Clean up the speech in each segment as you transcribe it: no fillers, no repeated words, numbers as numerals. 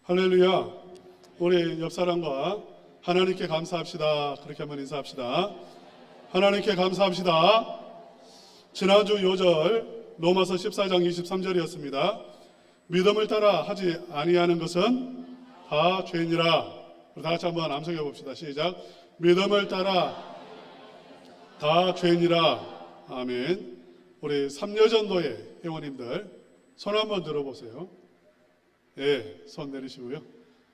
할렐루야. 우리 옆 사람과 하나님께 감사합시다. 그렇게 한번 인사합시다. 하나님께 감사합시다. 지난주 요절 로마서 14장 23절이었습니다. 믿음을 따라 하지 아니하는 것은 다 죄니라. 다 같이 한번 암송해 봅시다. 시작. 믿음을 따라 다 죄니라. 아멘. 우리 삼려전도의 회원님들 손 한번 들어보세요. 예, 손 내리시고요.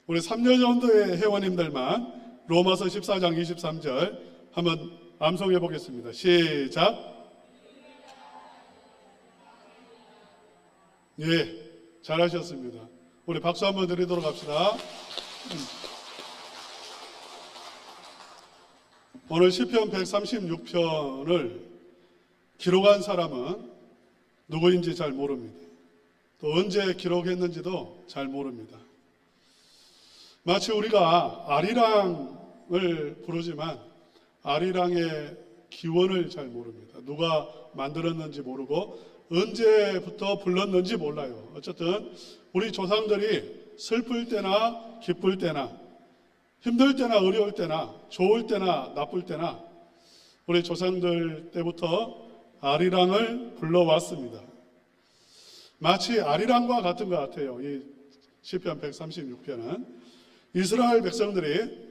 우리 삼려전도의 회원님들만 로마서 14장 23절 한번 암송해 보겠습니다. 시작. 예, 잘하셨습니다. 우리 박수 한번 드리도록 합시다. 오늘 시편 136편을 기록한 사람은 누구인지 잘 모릅니다. 또 언제 기록했는지도 잘 모릅니다. 마치 우리가 아리랑을 부르지만 아리랑의 기원을 잘 모릅니다. 누가 만들었는지 모르고 언제부터 불렀는지 몰라요. 어쨌든 우리 조상들이 슬플 때나 기쁠 때나 힘들 때나 어려울 때나 좋을 때나 나쁠 때나 우리 조상들 때부터 아리랑을 불러왔습니다. 마치 아리랑과 같은 것 같아요. 이 시편 136편은 이스라엘 백성들이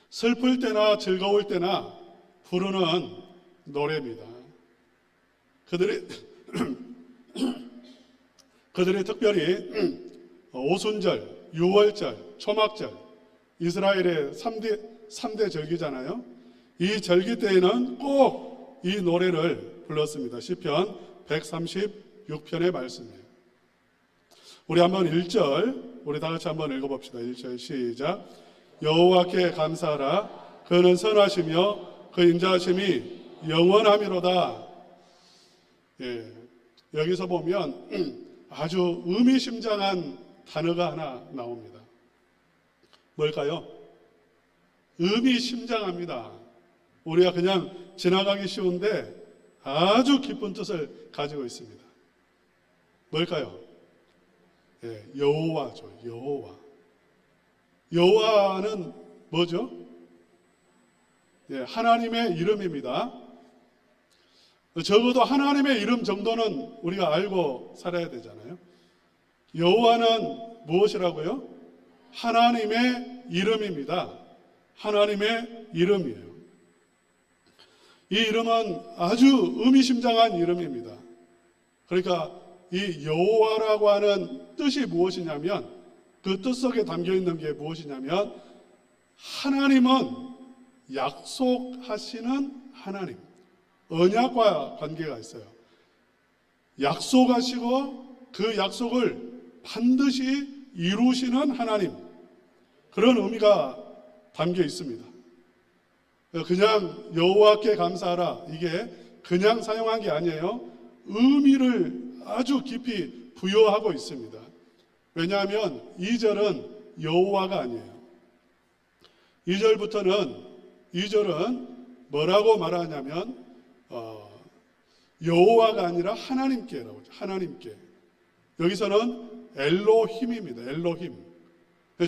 슬플 때나 즐거울 때나 부르는 노래입니다. 그들이 특별히 오순절, 유월절, 초막절, 이스라엘의 3대 절기잖아요. 이 절기 때에는 꼭 이 노래를 불렀습니다. 시편 136편의 말씀이에요. 우리 한번 1절 우리 다 같이 한번 읽어봅시다. 1절 시작. 여호와께 감사하라. 그는 선하시며 그 인자하심이 영원함이로다. 예, 여기서 보면 아주 의미심장한 단어가 하나 나옵니다. 뭘까요? 의미심장합니다. 우리가 그냥 지나가기 쉬운데 아주 깊은 뜻을 가지고 있습니다. 뭘까요? 예, 여호와죠. 여호와. 여호와는 뭐죠? 예, 하나님의 이름입니다. 적어도 하나님의 이름 정도는 우리가 알고 살아야 되잖아요. 여호와는 무엇이라고요? 하나님의 이름입니다. 하나님의 이름이에요. 이 이름은 아주 의미심장한 이름입니다. 그러니까 이 여호와라고 하는 뜻이 무엇이냐면 그 뜻 속에 담겨 있는 게 무엇이냐면 하나님은 약속하시는 하나님, 언약과 관계가 있어요. 약속하시고 그 약속을 반드시 이루시는 하나님, 그런 의미가 담겨 있습니다. 그냥 여호와께 감사하라, 이게 그냥 사용한 게 아니에요. 의미를 아주 깊이 부여하고 있습니다. 왜냐하면 2절은 여호와가 아니에요. 2절은 뭐라고 말하냐면 여호와가 아니라 하나님께라고 하죠. 하나님께. 여기서는 엘로힘입니다. 엘로힘.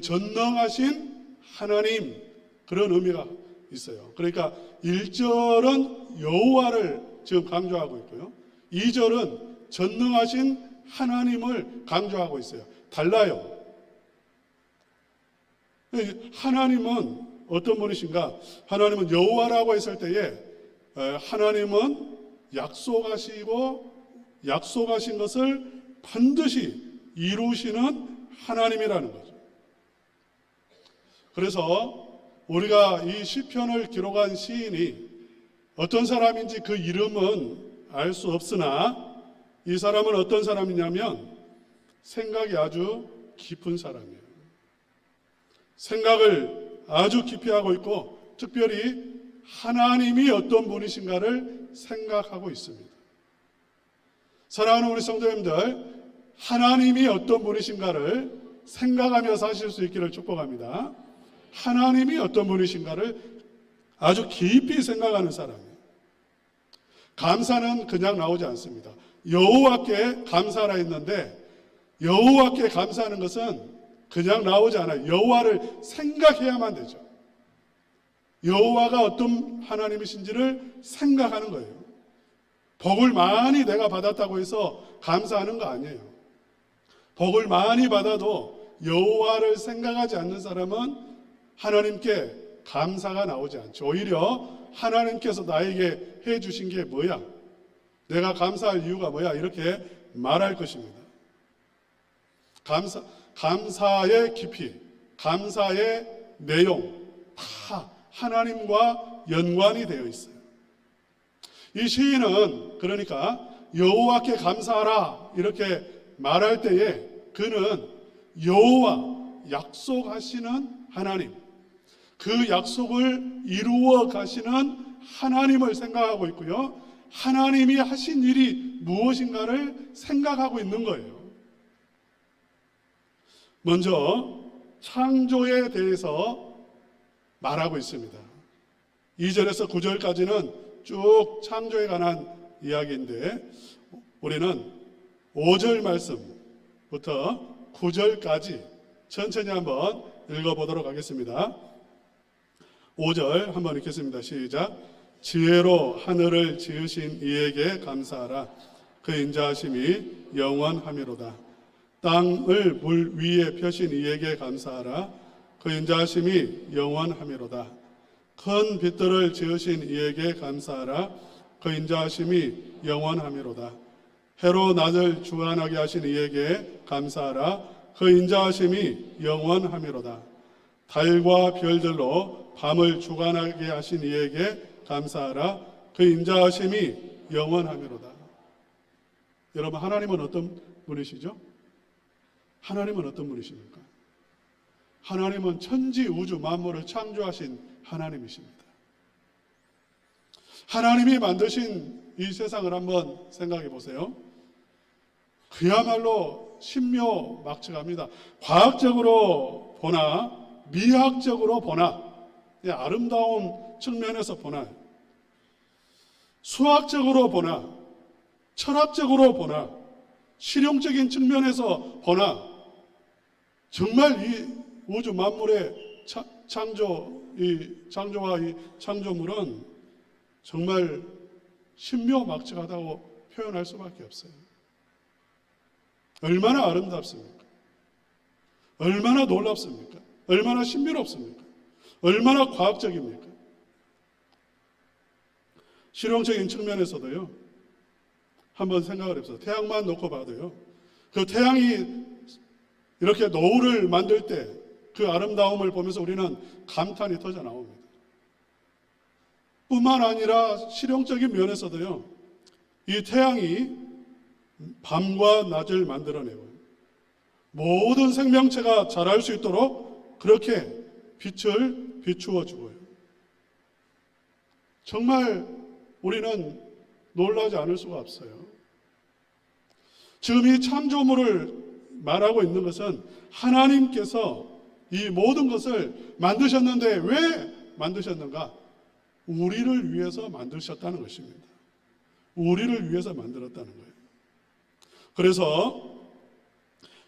전능하신 하나님, 그런 의미가 있어요. 그러니까 1절은 여호와를 지금 강조하고 있고요. 2절은 전능하신 하나님을 강조하고 있어요. 달라요. 하나님은 어떤 분이신가? 하나님은 여호와라고 했을 때에 하나님은 약속하시고 약속하신 것을 반드시 이루시는 하나님이라는 거죠. 그래서 우리가 이 시편을 기록한 시인이 어떤 사람인지 그 이름은 알 수 없으나 이 사람은 어떤 사람이냐면 생각이 아주 깊은 사람이에요. 생각을 아주 깊이 하고 있고 특별히 하나님이 어떤 분이신가를 생각하고 있습니다. 사랑하는 우리 성도님들, 하나님이 어떤 분이신가를 생각하며 사실 수 있기를 축복합니다. 하나님이 어떤 분이신가를 아주 깊이 생각하는 사람이에요. 감사는 그냥 나오지 않습니다. 여호와께 감사하라 했는데 여호와께 감사하는 것은 그냥 나오지 않아요. 여호와를 생각해야만 되죠. 여호와가 어떤 하나님이신지를 생각하는 거예요. 복을 많이 내가 받았다고 해서 감사하는 거 아니에요. 복을 많이 받아도 여호와를 생각하지 않는 사람은 하나님께 감사가 나오지 않죠. 오히려 하나님께서 나에게 해주신 게 뭐야? 내가 감사할 이유가 뭐야? 이렇게 말할 것입니다. 감사의 깊이, 감사의 내용 다 하나님과 연관이 되어 있어요. 이 시인은 그러니까 여호와께 감사하라 이렇게 말할 때에 그는 여호와 약속하시는 하나님, 그 약속을 이루어 가시는 하나님을 생각하고 있고요. 하나님이 하신 일이 무엇인가를 생각하고 있는 거예요. 먼저 창조에 대해서 말하고 있습니다. 2절에서 9절까지는 쭉 창조에 관한 이야기인데 우리는 5절 말씀부터 9절까지 천천히 한번 읽어보도록 하겠습니다. 5절 한번 읽겠습니다. 시작. 지혜로 하늘을 지으신 이에게 감사하라. 그 인자하심이 영원하미로다. 땅을 물 위에 펴신 이에게 감사하라. 그 인자하심이 영원하미로다. 큰 빛들을 지으신 이에게 감사하라. 그 인자하심이 영원하미로다. 해로 낮을 주관하게 하신 이에게 감사하라. 그 인자하심이 영원하미로다. 달과 별들로 밤을 주관하게 하신 이에게 감사하라. 그 인자하심이 영원하미로다. 여러분, 하나님은 어떤 분이시죠? 하나님은 어떤 분이십니까? 하나님은 천지 우주 만물을 창조하신 하나님이십니다. 하나님이 만드신 이 세상을 한번 생각해 보세요. 그야말로 신묘막측합니다. 과학적으로 보나 미학적으로 보나 아름다운 측면에서 보나 수학적으로 보나 철학적으로 보나 실용적인 측면에서 보나 정말 이 우주 만물의 창조와 이 창조물은 정말 신묘막측하다고 표현할 수밖에 없어요. 얼마나 아름답습니까? 얼마나 놀랍습니까? 얼마나 신비롭습니까? 얼마나 과학적입니까? 실용적인 측면에서도요. 한번 생각을 해보세요. 태양만 놓고 봐도요. 그 태양이 이렇게 노을을 만들 때 그 아름다움을 보면서 우리는 감탄이 터져 나옵니다. 뿐만 아니라 실용적인 면에서도요. 이 태양이 밤과 낮을 만들어내고 모든 생명체가 자랄 수 있도록 그렇게 빛을 비추어 주고요. 정말 우리는 놀라지 않을 수가 없어요. 지금 이 창조물을 말하고 있는 것은 하나님께서 이 모든 것을 만드셨는데 왜 만드셨는가? 우리를 위해서 만드셨다는 것입니다. 우리를 위해서 만들었다는 거예요. 그래서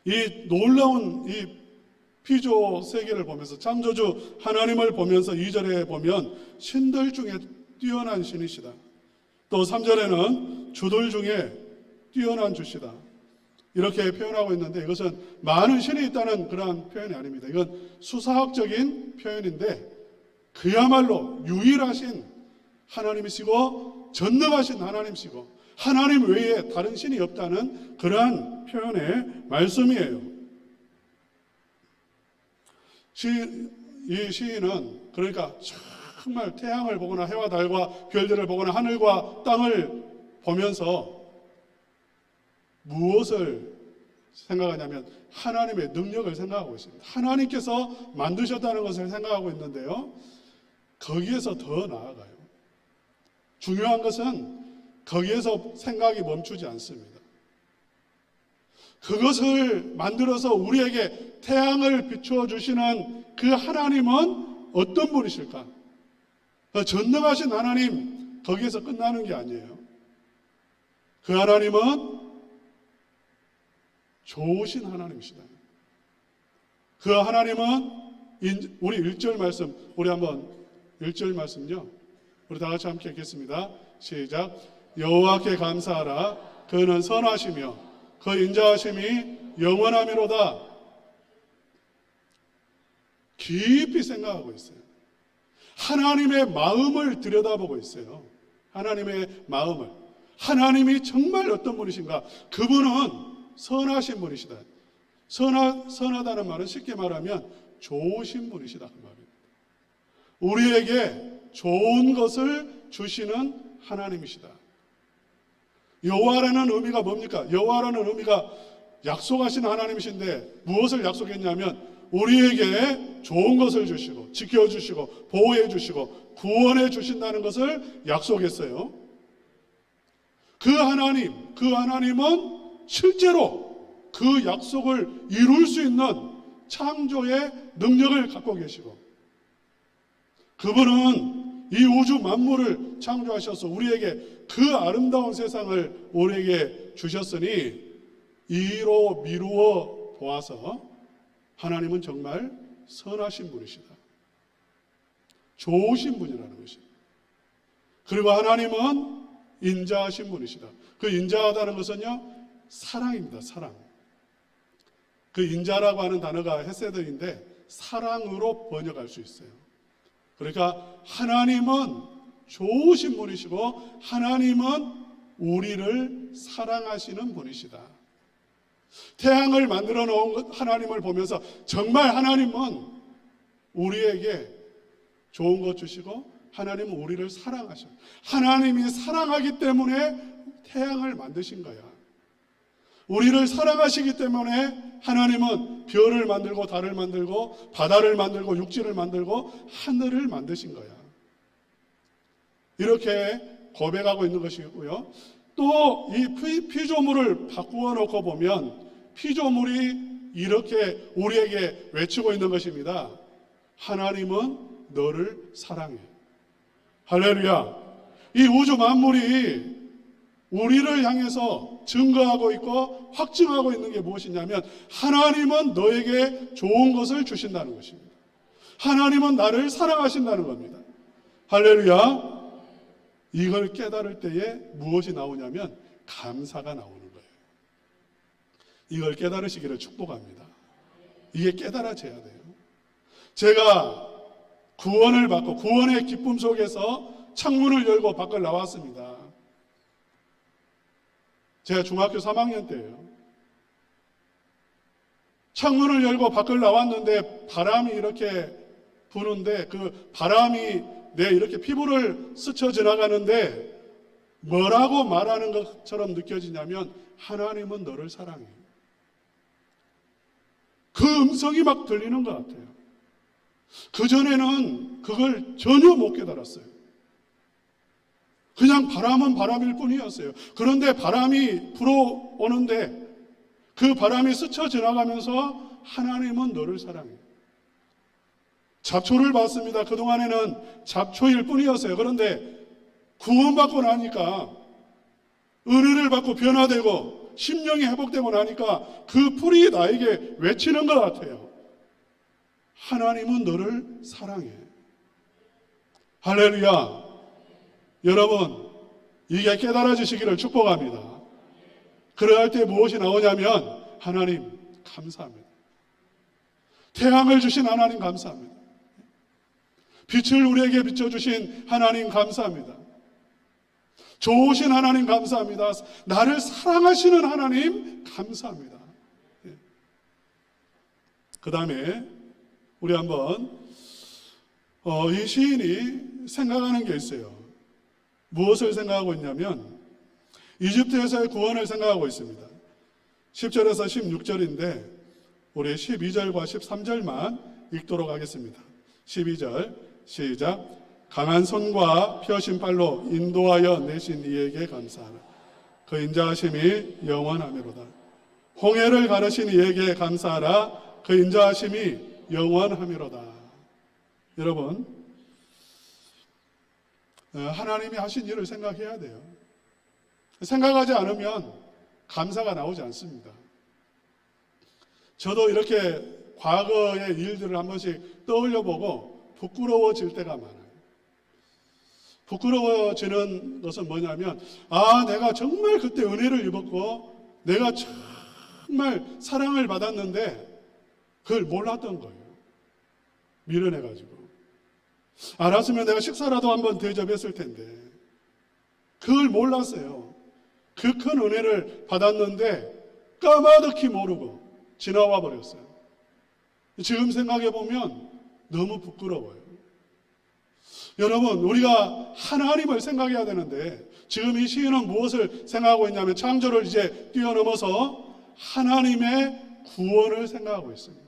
이 놀라운 이 피조 세계를 보면서 창조주 하나님을 보면서 2절에 보면 신들 중에 뛰어난 신이시다. 또 3절에는 주들 중에 뛰어난 주시다. 이렇게 표현하고 있는데 이것은 많은 신이 있다는 그러한 표현이 아닙니다. 이건 수사학적인 표현인데 그야말로 유일하신 하나님이시고 전능하신 하나님이시고 하나님 외에 다른 신이 없다는 그러한 표현의 말씀이에요. 이 시인은 그러니까 정말 태양을 보거나 해와 달과 별들을 보거나 하늘과 땅을 보면서 무엇을 생각하냐면 하나님의 능력을 생각하고 있습니다. 하나님께서 만드셨다는 것을 생각하고 있는데요. 거기에서 더 나아가요. 중요한 것은 거기에서 생각이 멈추지 않습니다. 그것을 만들어서 우리에게 태양을 비추어 주시는 그 하나님은 어떤 분이실까? 그 전능하신 하나님, 거기에서 끝나는 게 아니에요. 그 하나님은 좋으신 하나님이시다. 그 하나님은 우리 1절 말씀, 우리 한번 1절 말씀요, 우리 다 같이 함께 읽겠습니다. 시작. 여호와께 감사하라. 그는 선하시며 그 인자하심이 영원하미로다. 깊이 생각하고 있어요. 하나님의 마음을 들여다보고 있어요. 하나님의 마음을. 하나님이 정말 어떤 분이신가? 그분은 선하신 분이시다. 선하다는 말은 쉽게 말하면 좋으신 분이시다 그 말입니다. 우리에게 좋은 것을 주시는 하나님이시다. 여호와라는 의미가 뭡니까? 여호와라는 의미가 약속하신 하나님이신데 무엇을 약속했냐면 우리에게 좋은 것을 주시고 지켜주시고 보호해 주시고 구원해 주신다는 것을 약속했어요. 그 하나님은 실제로 그 약속을 이룰 수 있는 창조의 능력을 갖고 계시고 그분은 이 우주 만물을 창조하셔서 우리에게 그 아름다운 세상을 우리에게 주셨으니 이로 미루어 보아서 하나님은 정말 선하신 분이시다. 좋으신 분이라는 것입니다. 그리고 하나님은 인자하신 분이시다. 그 인자하다는 것은요, 사랑입니다. 사랑. 그 인자라고 하는 단어가 헤세드인데 사랑으로 번역할 수 있어요. 그러니까 하나님은 좋으신 분이시고 하나님은 우리를 사랑하시는 분이시다. 태양을 만들어 놓은 하나님을 보면서 정말 하나님은 우리에게 좋은 것 주시고 하나님은 우리를 사랑하셔. 하나님이 사랑하기 때문에 태양을 만드신 거야. 우리를 사랑하시기 때문에 하나님은 별을 만들고 달을 만들고 바다를 만들고 육지를 만들고 하늘을 만드신 거야. 이렇게 고백하고 있는 것이고요. 또 이 피조물을 바꾸어 놓고 보면 피조물이 이렇게 우리에게 외치고 있는 것입니다. 하나님은 너를 사랑해. 할렐루야. 이 우주 만물이 우리를 향해서 증거하고 있고 확증하고 있는 게 무엇이냐면 하나님은 너에게 좋은 것을 주신다는 것입니다. 하나님은 나를 사랑하신다는 겁니다. 할렐루야. 이걸 깨달을 때에 무엇이 나오냐면 감사가 나오는 거예요. 이걸 깨달으시기를 축복합니다. 이게 깨달아져야 돼요. 제가 구원을 받고 구원의 기쁨 속에서 창문을 열고 밖을 나왔습니다. 제가 중학교 3학년 때예요. 창문을 열고 밖을 나왔는데 바람이 이렇게 부는데 그 바람이 내 이렇게 피부를 스쳐 지나가는데 뭐라고 말하는 것처럼 느껴지냐면 하나님은 너를 사랑해. 그 음성이 막 들리는 것 같아요. 그전에는 그걸 전혀 못 깨달았어요. 그냥 바람은 바람일 뿐이었어요. 그런데 바람이 불어오는데 그 바람이 스쳐 지나가면서 하나님은 너를 사랑해. 잡초를 봤습니다. 그동안에는 잡초일 뿐이었어요. 그런데 구원받고 나니까 은혜를 받고 변화되고 심령이 회복되고 나니까 그 풀이 나에게 외치는 것 같아요. 하나님은 너를 사랑해. 할렐루야. 여러분, 이게 깨달아지시기를 축복합니다. 그럴 때 무엇이 나오냐면 하나님 감사합니다. 태양을 주신 하나님 감사합니다. 빛을 우리에게 비춰주신 하나님 감사합니다. 좋으신 하나님 감사합니다. 나를 사랑하시는 하나님 감사합니다. 그 다음에 우리 한번 이 시인이 생각하는 게 있어요. 무엇을 생각하고 있냐면 이집트에서의 구원을 생각하고 있습니다. 10절에서 16절인데 우리 12절과 13절만 읽도록 하겠습니다. 12절 시작. 강한 손과 펴신 팔로 인도하여 내신 이에게 감사하라. 그 인자하심이 영원하미로다. 홍해를 가르신 이에게 감사하라. 그 인자하심이 영원하미로다. 여러분, 하나님이 하신 일을 생각해야 돼요. 생각하지 않으면 감사가 나오지 않습니다. 저도 이렇게 과거의 일들을 한 번씩 떠올려 보고 부끄러워질 때가 많아요. 부끄러워지는 것은 뭐냐면, 내가 정말 그때 은혜를 입었고 내가 정말 사랑을 받았는데 그걸 몰랐던 거예요. 미련해가지고. 알았으면 내가 식사라도 한번 대접했을 텐데 그걸 몰랐어요. 그 큰 은혜를 받았는데 까마득히 모르고 지나와 버렸어요. 지금 생각해 보면 너무 부끄러워요. 여러분, 우리가 하나님을 생각해야 되는데 지금 이 시인은 무엇을 생각하고 있냐면 창조를 이제 뛰어넘어서 하나님의 구원을 생각하고 있습니다.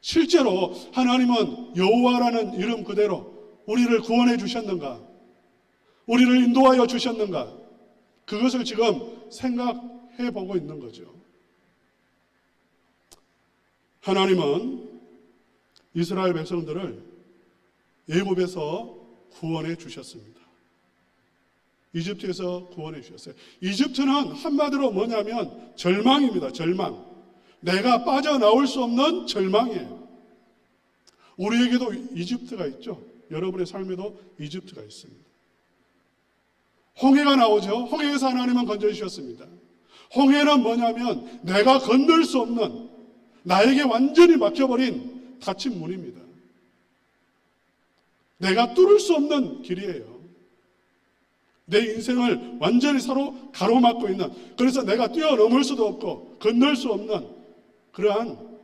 실제로 하나님은 여호와라는 이름 그대로 우리를 구원해 주셨는가? 우리를 인도하여 주셨는가? 그것을 지금 생각해 보고 있는 거죠. 하나님은 이스라엘 백성들을 애굽에서 구원해 주셨습니다. 이집트에서 구원해 주셨어요. 이집트는 한마디로 뭐냐면 절망입니다. 절망. 내가 빠져나올 수 없는 절망이에요. 우리에게도 이집트가 있죠. 여러분의 삶에도 이집트가 있습니다. 홍해가 나오죠. 홍해에서 하나님은 건져주셨습니다. 홍해는 뭐냐면 내가 건널 수 없는, 나에게 완전히 막혀버린 닫힌 문입니다. 내가 뚫을 수 없는 길이에요. 내 인생을 완전히 서로 가로막고 있는, 그래서 내가 뛰어넘을 수도 없고 건널 수 없는 그러한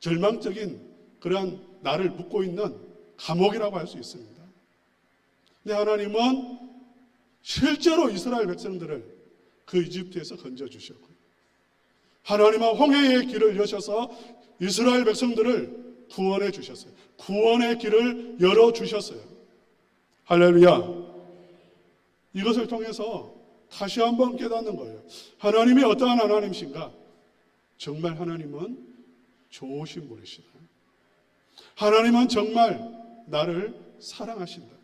절망적인 그러한 나를 묶고 있는 감옥이라고 할 수 있습니다. 근데 하나님은 실제로 이스라엘 백성들을 그 이집트에서 건져주셨고요. 하나님은 홍해의 길을 여셔서 이스라엘 백성들을 구원해 주셨어요. 구원의 길을 열어주셨어요. 할렐루야. 이것을 통해서 다시 한번 깨닫는 거예요. 하나님이 어떠한 하나님이신가? 정말 하나님은 좋으신 분이시다. 하나님은 정말 나를 사랑하신다.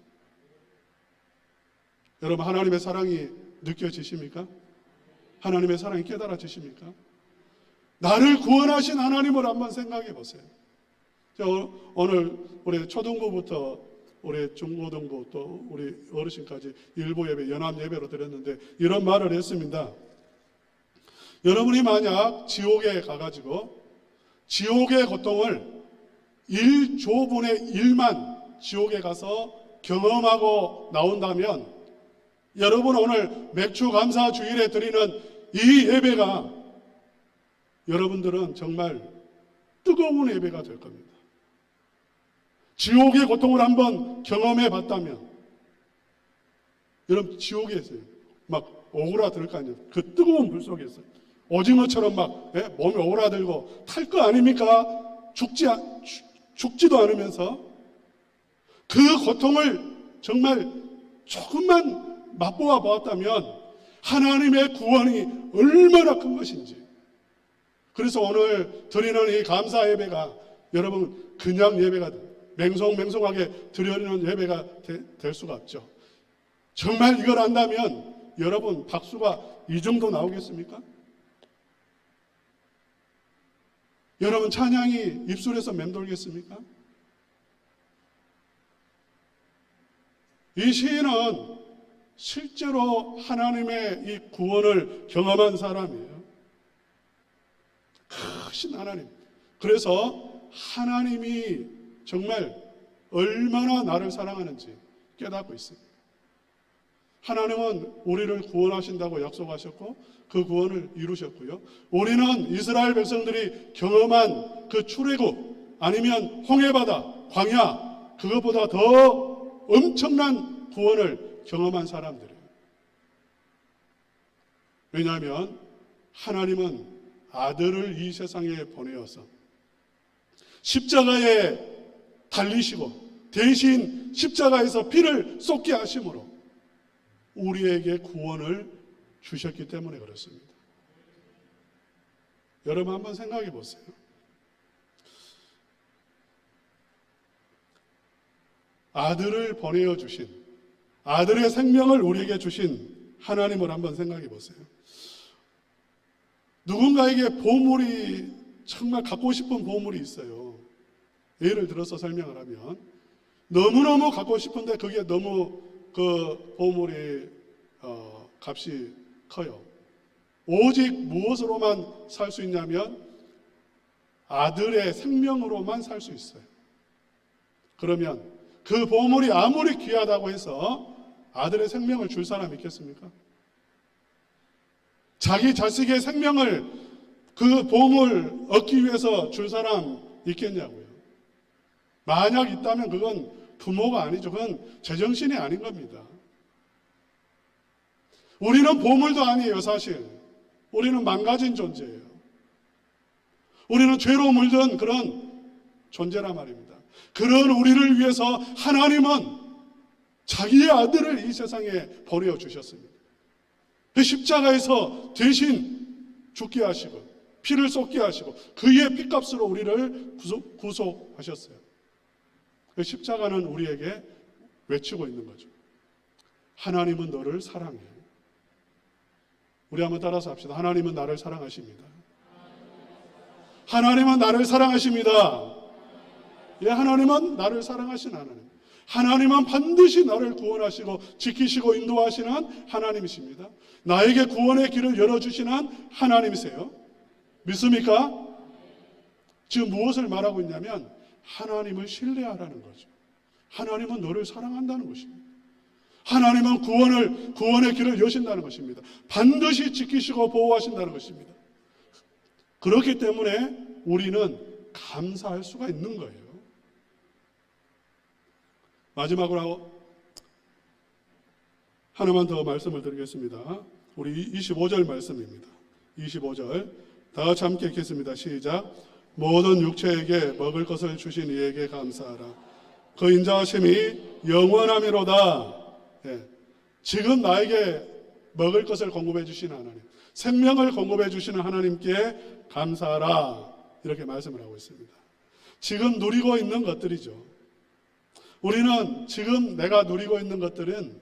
여러분, 하나님의 사랑이 느껴지십니까? 하나님의 사랑이 깨달아지십니까? 나를 구원하신 하나님을 한번 생각해 보세요. 오늘 우리 초등부부터 우리 중고등부 또 우리 어르신까지 일부 예배, 연합 예배로 드렸는데 이런 말을 했습니다. 여러분이 만약 지옥에 가가지고 지옥의 고통을 1조분의 1만 지옥에 가서 경험하고 나온다면 여러분 오늘 맥주 감사 주일에 드리는 이 예배가 여러분들은 정말 뜨거운 예배가 될 겁니다. 지옥의 고통을 한번 경험해 봤다면 여러분 지옥에서 막 오그라들 거 아니에요. 그 뜨거운 불 속에서 오징어처럼 막 몸이 오그라들고 탈 거 아닙니까? 죽지도 않으면서 그 고통을 정말 조금만 맛보아 보았다면 하나님의 구원이 얼마나 큰 것인지. 그래서 오늘 드리는 이 감사 예배가 여러분 그냥 예배가 맹송맹송하게 드리는 예배가 될 수가 없죠. 정말 이걸 안다면 여러분 박수가 이 정도 나오겠습니까? 여러분 찬양이 입술에서 맴돌겠습니까? 이 시인은 실제로 하나님의 이 구원을 경험한 사람이에요. 크신 하나님. 그래서 하나님이 정말 얼마나 나를 사랑하는지 깨닫고 있습니다. 하나님은 우리를 구원하신다고 약속하셨고 그 구원을 이루셨고요. 우리는 이스라엘 백성들이 경험한 그 출애굽 아니면 홍해바다, 광야 그것보다 더 엄청난 구원을 경험한 사람들이에요. 왜냐하면 하나님은 아들을 이 세상에 보내어서 십자가에 달리시고 대신 십자가에서 피를 쏟게 하심으로 우리에게 구원을 주셨기 때문에 그렇습니다. 여러분 한번 생각해 보세요. 아들을 보내어 주신, 아들의 생명을 우리에게 주신 하나님을 한번 생각해 보세요. 누군가에게 보물이 정말 갖고 싶은 보물이 있어요. 예를 들어서 설명을 하면 너무너무 갖고 싶은데 그게 너무 그 보물이 값이 커요. 오직 무엇으로만 살 수 있냐면 아들의 생명으로만 살 수 있어요. 그러면 그 보물이 아무리 귀하다고 해서 아들의 생명을 줄 사람 있겠습니까? 자기 자식의 생명을 그 보물 얻기 위해서 줄 사람 있겠냐고요. 만약 있다면 그건 부모가 아니죠. 그건 제정신이 아닌 겁니다. 우리는 보물도 아니에요, 사실. 우리는 망가진 존재예요. 우리는 죄로 물든 그런 존재란 말입니다. 그런 우리를 위해서 하나님은 자기의 아들을 이 세상에 보내주셨습니다. 십자가에서 대신 죽게 하시고 피를 쏟게 하시고 그의 피값으로 우리를 구속하셨어요. 십자가는 우리에게 외치고 있는 거죠. 하나님은 너를 사랑해. 우리 한번 따라서 합시다. 하나님은 나를 사랑하십니다. 하나님은 나를 사랑하십니다. 예, 하나님은 나를 사랑하신 하나님. 하나님은 반드시 나를 구원하시고 지키시고 인도하시는 하나님이십니다. 나에게 구원의 길을 열어주시는 하나님이세요. 믿습니까? 지금 무엇을 말하고 있냐면 하나님을 신뢰하라는 거죠. 하나님은 너를 사랑한다는 것입니다. 하나님은 구원의 길을 여신다는 것입니다. 반드시 지키시고 보호하신다는 것입니다. 그렇기 때문에 우리는 감사할 수가 있는 거예요. 마지막으로 하나만 더 말씀을 드리겠습니다. 우리 25절 말씀입니다. 25절 다 같이 함께 읽겠습니다. 시작. 모든 육체에게 먹을 것을 주신 이에게 감사하라. 그 인자하심이 영원하미로다. 예. 지금 나에게 먹을 것을 공급해 주시는 하나님, 생명을 공급해 주시는 하나님께 감사하라. 이렇게 말씀을 하고 있습니다. 지금 누리고 있는 것들이죠. 우리는 지금 내가 누리고 있는 것들은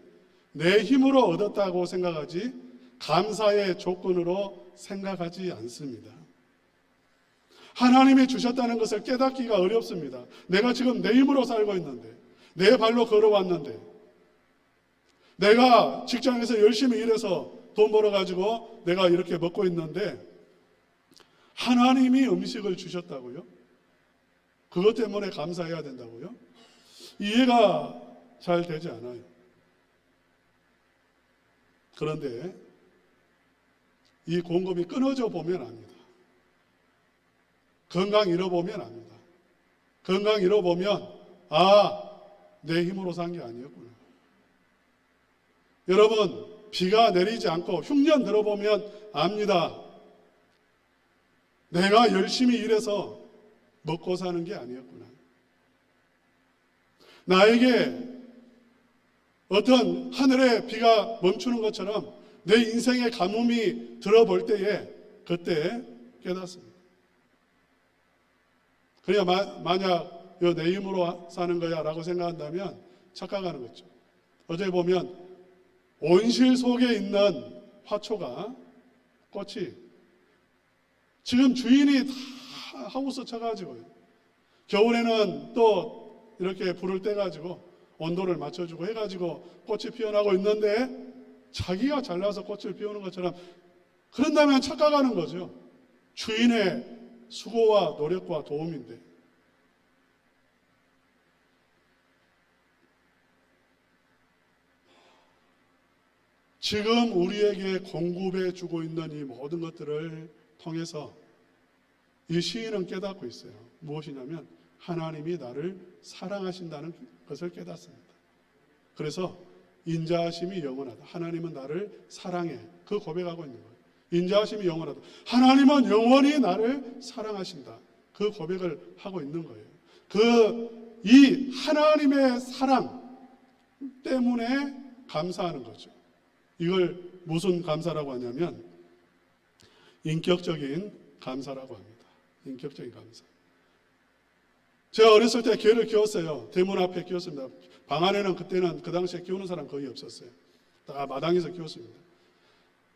내 힘으로 얻었다고 생각하지 감사의 조건으로 생각하지 않습니다. 하나님이 주셨다는 것을 깨닫기가 어렵습니다. 내가 지금 내 힘으로 살고 있는데, 내 발로 걸어왔는데, 내가 직장에서 열심히 일해서 돈 벌어가지고 내가 이렇게 먹고 있는데 하나님이 음식을 주셨다고요? 그것 때문에 감사해야 된다고요? 이해가 잘 되지 않아요. 그런데 이 공급이 끊어져 보면 압니다. 건강 잃어보면 압니다. 건강 잃어보면 내 힘으로 산 게 아니었구나. 여러분, 비가 내리지 않고 흉년 들어보면 압니다. 내가 열심히 일해서 먹고 사는 게 아니었구나. 나에게 어떤 하늘의 비가 멈추는 것처럼 내 인생의 가뭄이 들어볼 때에 그때 깨닫습니다. 그래야 만약 내 힘으로 사는 거야 라고 생각한다면 착각하는 거죠. 어제 보면 온실 속에 있는 화초가 꽃이 지금 주인이 다 하우스 쳐가지고요. 겨울에는 또 이렇게 불을 떼가지고 온도를 맞춰주고 해가지고 꽃이 피어나고 있는데 자기가 잘나서 꽃을 피우는 것처럼 그런다면 착각하는 거죠. 주인의 수고와 노력과 도움인데. 지금 우리에게 공급해 주고 있는 이 모든 것들을 통해서 이 시인은 깨닫고 있어요. 무엇이냐면 하나님이 나를 사랑하신다는 것을 깨닫습니다. 그래서 인자하심이 영원하다. 하나님은 나를 사랑해. 그 고백하고 있는 거예요. 인자하심이 영원하다. 하나님은 영원히 나를 사랑하신다. 그 고백을 하고 있는 거예요. 이 하나님의 사랑 때문에 감사하는 거죠. 이걸 무슨 감사라고 하냐면 인격적인 감사라고 합니다. 인격적인 감사. 제가 어렸을 때 개를 키웠어요. 대문 앞에 키웠습니다. 방 안에는 그때는 그 당시에 키우는 사람 거의 없었어요. 다 마당에서 키웠습니다.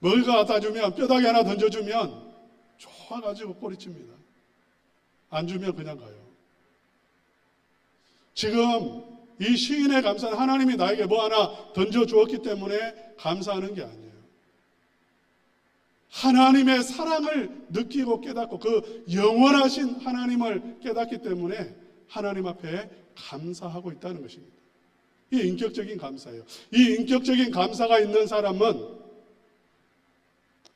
먹을 거 갖다 주면 뼈다귀 하나 던져주면 좋아가지고 꼬리칩니다. 안 주면 그냥 가요. 지금 이 시인의 감사는 하나님이 나에게 뭐 하나 던져주었기 때문에 감사하는 게 아니에요. 하나님의 사랑을 느끼고 깨닫고 그 영원하신 하나님을 깨닫기 때문에 하나님 앞에 감사하고 있다는 것입니다. 이 인격적인 감사예요. 이 인격적인 감사가 있는 사람은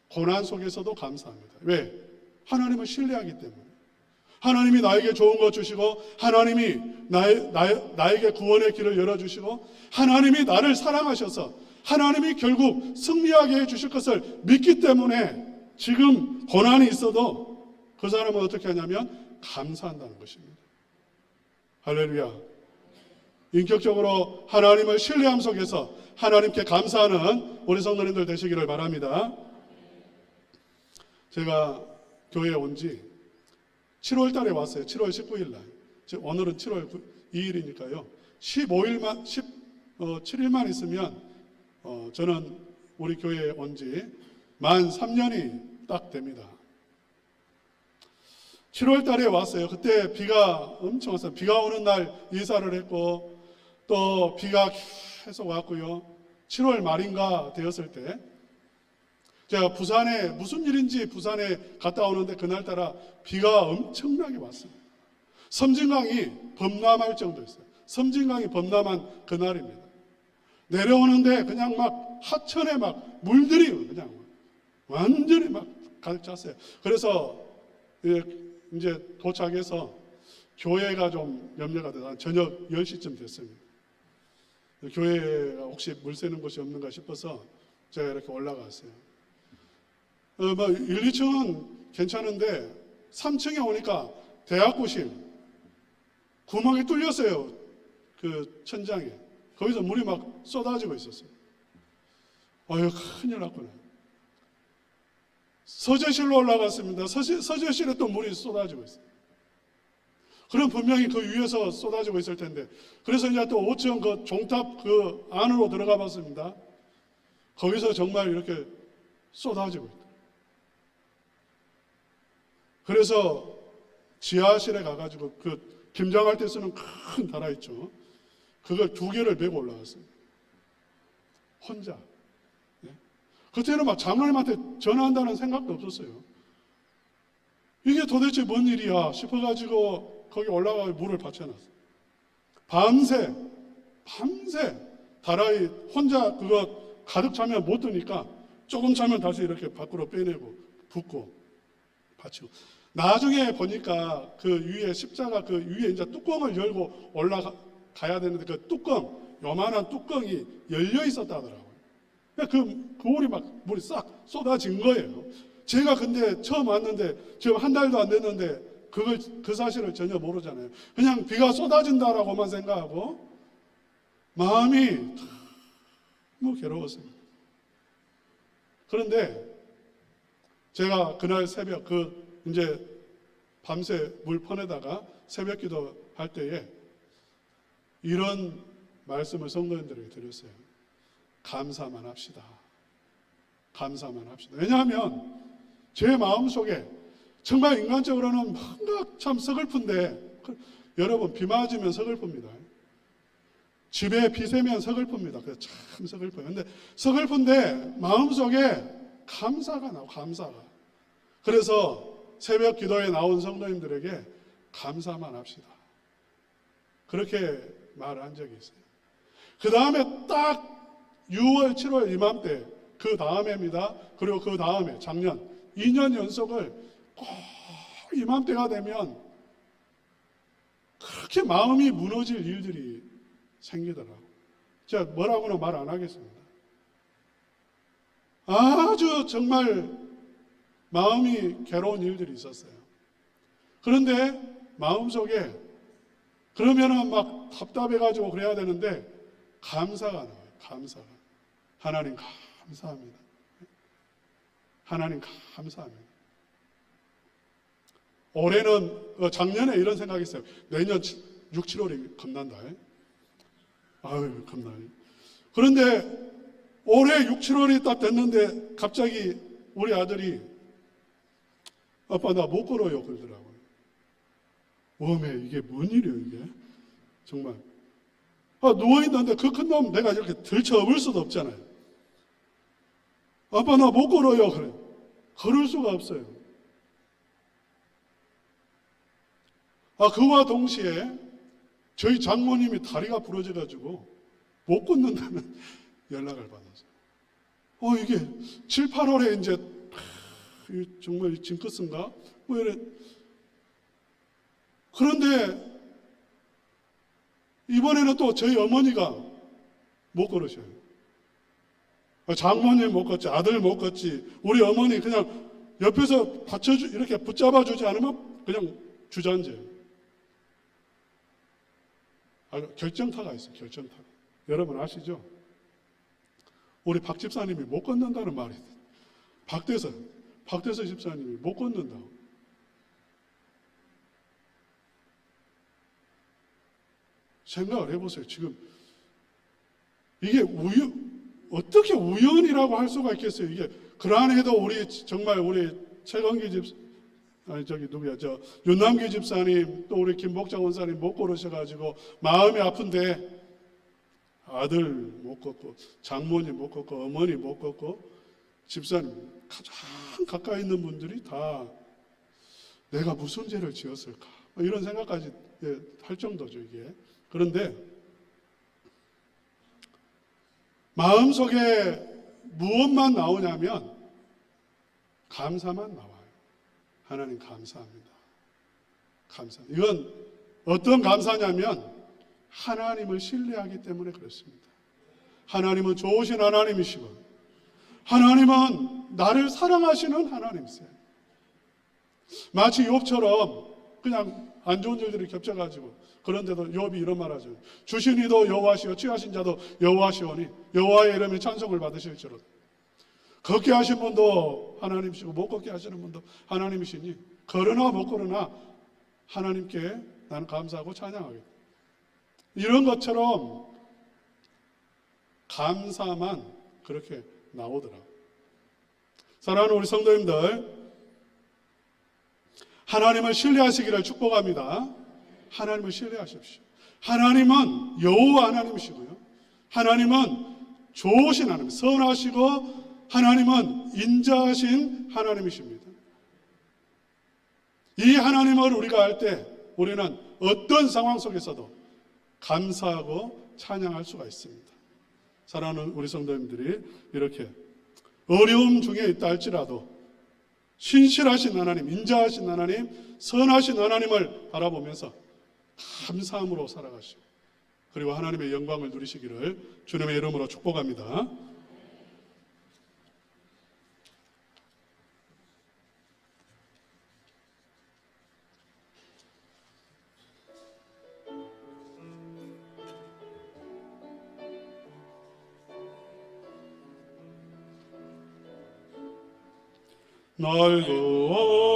고난 속에서도 감사합니다. 왜? 하나님을 신뢰하기 때문에. 하나님이 나에게 좋은 것 주시고 하나님이 나에게 구원의 길을 열어주시고 하나님이 나를 사랑하셔서 하나님이 결국 승리하게 해주실 것을 믿기 때문에 지금 고난이 있어도 그 사람은 어떻게 하냐면 감사한다는 것입니다. 할렐루야. 인격적으로 하나님을 신뢰함 속에서 하나님께 감사하는 우리 성도님들 되시기를 바랍니다. 제가 교회에 온 지 7월 달에 왔어요. 7월 19일 날. 오늘은 7월 2일이니까요. 7일만 있으면 저는 우리 교회에 온 지 만 3년이 딱 됩니다. 7월 달에 왔어요. 그때 비가 엄청 왔어요. 비가 오는 날 이사를 했고 또 비가 계속 왔고요. 7월 말인가 되었을 때 제가 부산에 무슨 일인지 부산에 갔다 오는데 그날따라 비가 엄청나게 왔습니다. 섬진강이 범람할 정도였어요. 섬진강이 범람한 그날입니다. 내려오는데 그냥 막 하천에 막 물들이 그냥 완전히 막 가득 찼어요. 그래서 이제 도착해서 교회가 좀 염려가 돼서 저녁 10시쯤 됐습니다. 교회가 혹시 물 새는 곳이 없는가 싶어서 제가 이렇게 올라갔어요. 1, 2층은 괜찮은데 3층에 오니까 대학구실 구멍이 뚫렸어요. 그 천장에. 거기서 물이 막 쏟아지고 있었어요. 아유, 큰일 났구나. 서재실로 올라갔습니다. 서재실에 또 물이 쏟아지고 있어요. 그럼 분명히 그 위에서 쏟아지고 있을 텐데. 그래서 이제 또 5층 그 종탑 그 안으로 들어가 봤습니다. 거기서 정말 이렇게 쏟아지고 있다. 그래서 지하실에 가가지고 그 김장할 때 쓰는 큰 다라 있죠. 그걸 2개를 메고 올라갔습니다. 혼자. 그때는 막 장로님한테 전화한다는 생각도 없었어요. 이게 도대체 뭔 일이야 싶어가지고 거기 올라가서 물을 받쳐놨어요. 밤새 다라이 혼자 그거 가득 차면 못 드니까 조금 차면 다시 이렇게 밖으로 빼내고 붓고 받치고. 나중에 보니까 그 위에 십자가 그 위에 이제 뚜껑을 열고 올라가야 되는데 그 뚜껑, 요만한 뚜껑이 열려 있었다더라고요. 그 물이 막 물이 싹 쏟아진 거예요. 제가 근데 처음 왔는데 지금 한 달도 안 됐는데 그 사실을 전혀 모르잖아요. 그냥 비가 쏟아진다라고만 생각하고 마음이 너무 괴로웠습니다. 그런데 제가 그날 새벽 이제 밤새 물 퍼내다가 새벽 기도 할 때에 이런 말씀을 성도님들에게 드렸어요. 감사만 합시다. 감사만 합시다. 왜냐하면 제 마음속에 정말 인간적으로는 뭔가 참 서글픈데 여러분 비 맞으면 서글픕니다. 집에 비 새면 서글픕니다. 그래서 참 서글퍼요. 근데 서글픈데 마음속에 감사가 나고 감사가. 그래서 새벽 기도에 나온 성도님들에게 감사만 합시다. 그렇게 말한 적이 있어요. 그 다음에 딱 6월, 7월 이맘때 그 다음에입니다. 그리고 그 다음에 작년 2년 연속을 꼭 이맘때가 되면 그렇게 마음이 무너질 일들이 생기더라고요. 제가 뭐라고는 말 안 하겠습니다. 아주 정말 마음이 괴로운 일들이 있었어요. 그런데 마음속에 그러면은 막 답답해가지고 그래야 되는데 감사가 나와요. 감사가. 하나님 감사합니다. 하나님 감사합니다. 올해는 작년에 이런 생각이 있어요. 내년 6, 7월이 겁난다. 아유 겁나요. 그런데 올해 6, 7월이 딱 됐는데 갑자기 우리 아들이 아빠 나 못 걸어요 그러더라고요. 웜에 이게 뭔 일이에요, 이게? 정말. 누워있는데 그 큰 놈 내가 이렇게 들쳐업을 수도 없잖아요. 아빠, 나 못 걸어요. 그래. 걸을 수가 없어요. 그와 동시에 저희 장모님이 다리가 부러져가지고 못 걷는다는 연락을 받았어요. 이게 7, 8월에 이제 정말 징크스인가? 뭐 이래. 그런데 이번에는 또 저희 어머니가 못 걸으셔요. 장모님 못 걷지, 아들 못 걷지, 우리 어머니 그냥 옆에서 이렇게 붙잡아주지 않으면 그냥 주저앉아요. 결정타가 있어요, 결정타. 여러분 아시죠? 우리 박 집사님이 못 걷는다는 말이 있어요. 박대서 집사님이 못 걷는다고. 생각을 해보세요. 지금 이게 어떻게 우연이라고 할 수가 있겠어요? 이게 그러한해도 정말 우리 최건기 윤남기 집사님, 또 우리 김복장 원사님 못 걸으셔가지고 마음이 아픈데 아들 못 걷고, 장모님 못 걷고, 어머니 못 걷고, 집사님 가장 가까이 있는 분들이 다 내가 무슨 죄를 지었을까? 이런 생각까지 할 정도죠, 이게. 그런데 마음속에 무엇만 나오냐면 감사만 나와요. 하나님 감사합니다. 감사. 이건 어떤 감사냐면 하나님을 신뢰하기 때문에 그렇습니다. 하나님은 좋으신 하나님이시고 하나님은 나를 사랑하시는 하나님이세요. 마치 욥처럼 그냥 안 좋은 일들이 겹쳐가지고, 그런데도 욥이 이런 말 하죠. 주신 이도 여호와시오, 취하신 자도 여호와시오니 여호와의 이름에 찬송을 받으실지로다. 걷게 하신 분도 하나님이시고 못 걷게 하시는 분도 하나님이시니 걸으나 못 걸으나 하나님께 나는 감사하고 찬양하겠다. 이런 것처럼 감사만 그렇게 나오더라. 사랑하는 우리 성도님들, 하나님을 신뢰하시기를 축복합니다. 하나님을 신뢰하십시오. 하나님은 여호와 하나님이시고요. 하나님은 좋으신 하나님, 선하시고 하나님은 인자하신 하나님이십니다. 이 하나님을 우리가 알 때 우리는 어떤 상황 속에서도 감사하고 찬양할 수가 있습니다. 사랑하는 우리 성도님들이 이렇게 어려움 중에 있다 할지라도 신실하신 하나님, 인자하신 하나님, 선하신 하나님을 바라보면서 감사함으로 살아가시고, 그리고 하나님의 영광을 누리시기를 주님의 이름으로 축복합니다. 넓고